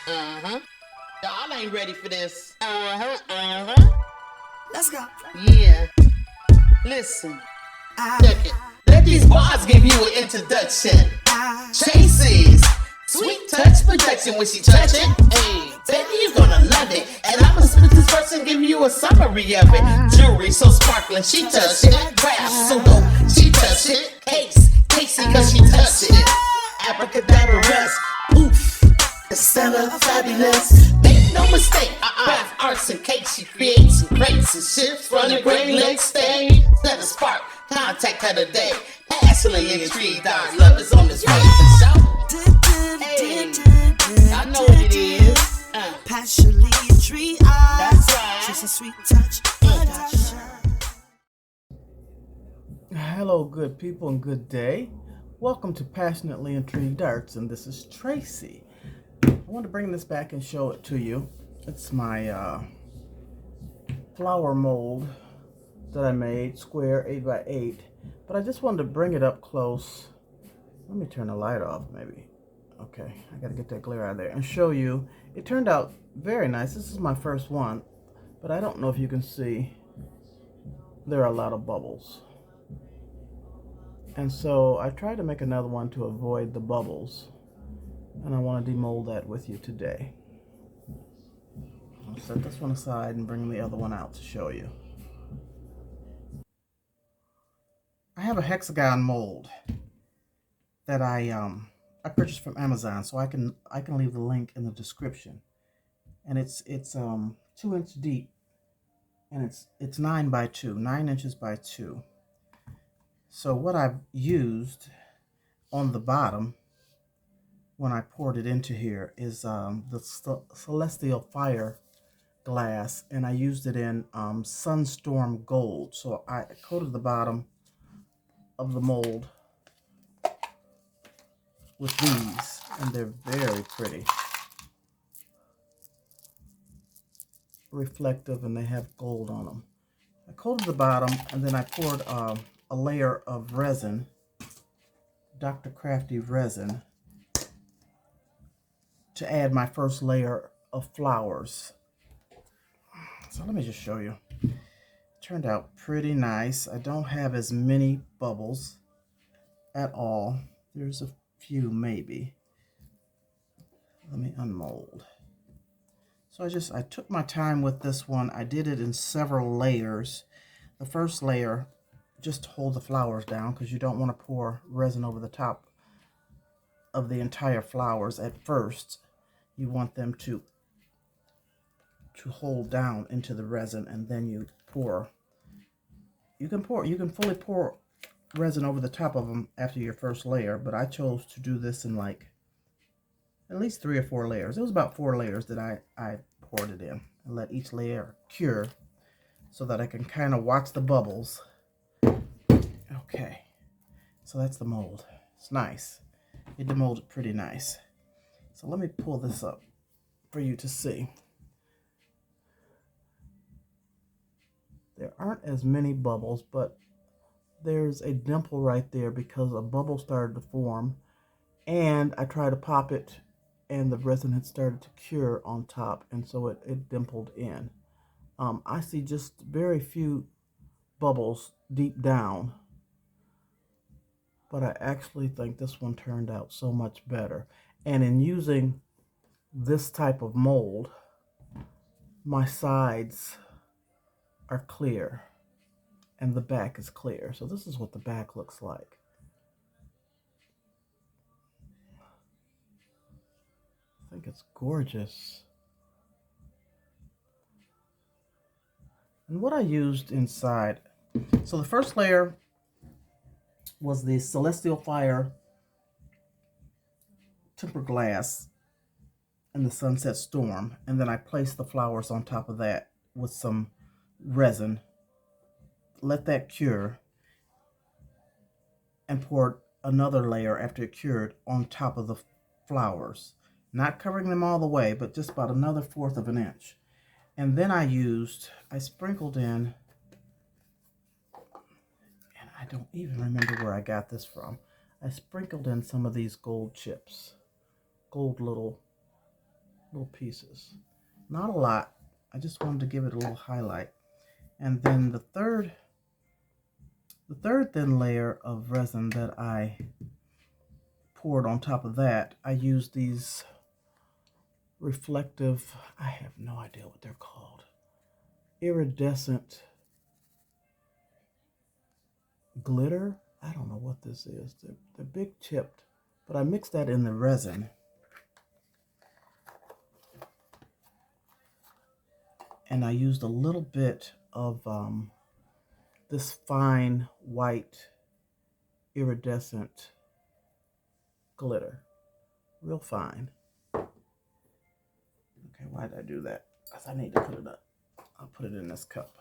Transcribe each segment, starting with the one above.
Uh-huh. Y'all ain't ready for this. Let's go. Yeah. Listen. Check it. Let these bars give you an introduction. Tracy's sweet touch protection when she touch it. Hey, baby, you gonna love it. And I'ma split this verse and give you a summary of it. Jewelry so sparkling, she touch it. Craft so dope, she touch it. Case, Casey, cause she touch it. Abracadabra rest. Oof. Estella fabulous. Make no mistake, craft arts and cakes. She creates and creates and shifts from the Great Lakes state. Set a spark, contact her today. Passionately intrigued, our love is on this way. Hey, I know what it is. Passionately intrigued. That's right. She's a sweet touch. Hello, good people, and good day. Welcome to Passionately Intrigued Arts, and this is Tracy. I want to bring this back and show it to you. It's my flower mold that I made, square 8x8, but I just wanted to bring it up close. Let me turn the light off, maybe. Okay, I gotta get that glare out of there and show you. It turned out very nice. This is my first one, but I don't know if you can see. There are a lot of bubbles. And so I tried to make another one to avoid the bubbles. And I want to demold that with you today. I'll set this one aside and bring the other one out to show you. I have a hexagon mold that I purchased from Amazon, so I can leave the link in the description. And it's 2-inch deep, and it's 9 by 2, 9 inches by 2. So what I've used on the bottom when I poured it into here is the Celestial Fire glass, and I used it in Sunstorm Gold. So I coated the bottom of the mold with these, and they're very pretty, reflective, and they have gold on them. I coated the bottom, and then I poured a layer of resin, Dr. Crafty resin, to add my first layer of flowers. So let me just show you. It turned out pretty nice. I don't have as many bubbles at all. There's a few maybe. Let me unmold. So I took my time with this one. I did it in several layers. The first layer, just to hold the flowers down, because you don't want to pour resin over the top of the entire flowers at first. You want them to hold down into the resin, and then you pour. You can fully pour resin over the top of them after your first layer, but I chose to do this in like at least 3 or 4 layers. It was about 4 layers that I poured it in, and let each layer cure so that I can kind of watch the bubbles. Okay, so that's the mold. It's nice. It demolded pretty nice. So let me pull this up for you to see. There aren't as many bubbles, but there's a dimple right there because a bubble started to form, and I tried to pop it, and the resin had started to cure on top, and so it dimpled in. I see just very few bubbles deep down, but I actually think this one turned out so much better. And in using this type of mold, my sides are clear and the back is clear. So this is what the back looks like. I think it's gorgeous. And what I used inside, so the first layer was the Celestial Fire tempered glass and the Sunset Storm, and then I placed the flowers on top of that with some resin, let that cure, and poured another layer after it cured on top of the flowers, not covering them all the way, but just about another 1/4 of an inch. And then I sprinkled in, and I don't even remember where I got this from. I sprinkled in some of these gold chips, gold little little pieces. Not a lot. I just wanted to give it a little highlight. And then the third thin layer of resin that I poured on top of that, I used these reflective, I have no idea what they're called, iridescent glitter. I don't know what this is. They're big chipped, but I mixed that in the resin. And I used a little bit of this fine white iridescent glitter. Real fine. Okay, why did I do that? Because I need to put it up. I'll put it in this cup.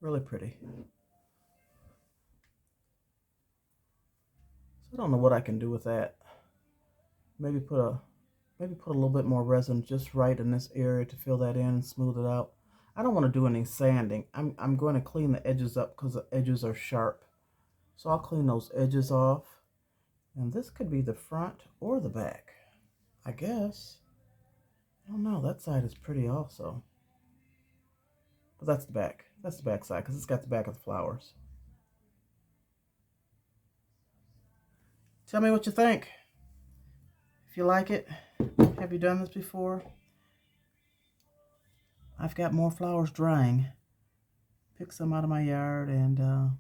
Really pretty. So I don't know what I can do with that. Maybe put a little bit more resin just right in this area to fill that in and smooth it out. I don't want to do any sanding. I'm going to clean the edges up because the edges are sharp. So I'll clean those edges off. And this could be the front or the back, I guess. I don't know. That side is pretty also. But that's the back. That's the back side because it's got the back of the flowers. Tell me what you think. If you like it, have you done this before? I've got more flowers drying. Picked some out of my yard and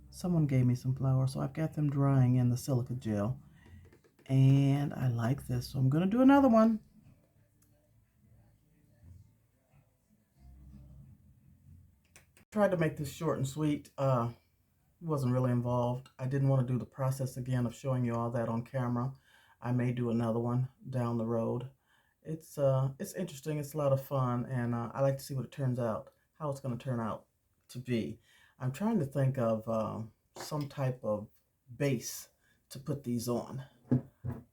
someone gave me some flowers, so I've got them drying in the silica gel. And I like this, so I'm going to do another one. Tried to make this short and sweet. Wasn't really involved. I didn't want to do the process again of showing you all that on camera. I may do another one down the road. It's interesting. It's a lot of fun, and I like to see what it turns out, how it's going to turn out to be. I'm trying to think of some type of base to put these on.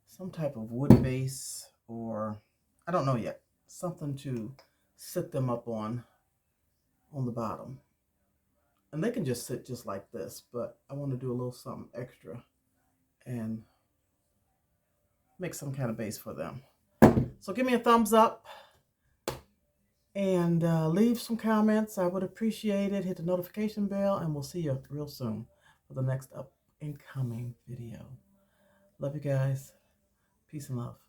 Some type of wood base, or I don't know yet. Something to sit them up on the bottom. And they can just sit just like this, but I want to do a little something extra and make some kind of base for them. So give me a thumbs up and leave some comments. I would appreciate it. Hit the notification bell, and we'll see you real soon for the next up and coming video. Love you guys. Peace and love.